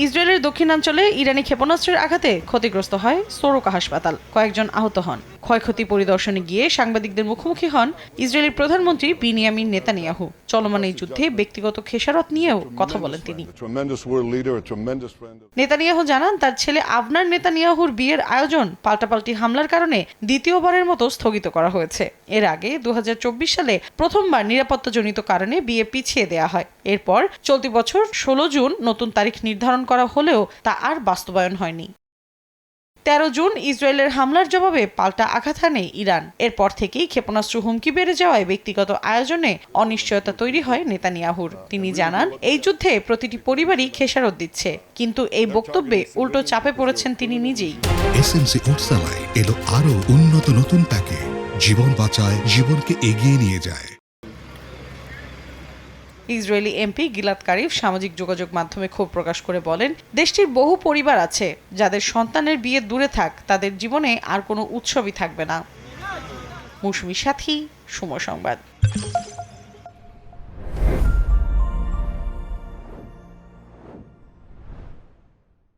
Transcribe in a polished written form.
ইসরায়েলের দক্ষিণাঞ্চলে ইরানি ক্ষেপণাস্ত্রের আঘাতে ক্ষতিগ্রস্ত হয় সোরোকা হাসপাতাল, কয়েকজন আহত হন। ক্ষয়ক্ষতি পরিদর্শনে গিয়ে সাংবাদিকদের মুখোমুখি হন ইসরায়েলি প্রধানমন্ত্রী বিনিয়ামিন নেতানিয়াহু। চলমান এই যুদ্ধে ব্যক্তিগত খেসারত নিয়েও কথা বলেন তিনি। নেতানিয়াহু জানান, তার ছেলে আবনার নেতানিয়াহুর বিয়ের আয়োজন পাল্টাপাল্টি হামলার কারণে দ্বিতীয়বারের মতো স্থগিত করা হয়েছে। এর আগে 2024 সালে প্রথমবার নিরাপত্তাজনিত কারণে বিয়ে পিছিয়ে দেয়া হয়। এরপর চলতি বছর 16 জুন নতুন তারিখ নির্ধারণ করা হলেও তা আর বাস্তবায়ন হয়নি। 13 জুন ইসরায়েলের হামলার জবাবে পাল্টা আঘাত হানে ইরান। এরপর থেকেই ক্ষেপণাস্ত্র হুমকি বেড়ে যাওয়ায় ব্যক্তিগত আয়োজনে অনিশ্চয়তা তৈরি হয় নেতানিয়াহুর। তিনি জানান, এই যুদ্ধে প্রতিটি পরিবারই খেসারত দিচ্ছে, কিন্তু এই বক্তব্যে উল্টো চাপে পড়েছেন তিনি নিজেই। এসএমসি ওটসালাই এলো আরো উন্নত নতুন প্যাকে, জীবন বাঁচায়, জীবনকে এগিয়ে নিয়ে যায়। ইসরায়েলি এমপি গিলাদ কারিফ সামাজিক যোগাযোগ মাধ্যমে ক্ষোভ প্রকাশ করে বলেন, দেশটির বহু পরিবার আছে যাদের সন্তানের বিয়ে দূরে থাক, তাদের জীবনে আর কোনো উৎসবই থাকবে না। মৌসুমী সাথী, সময় সংবাদ।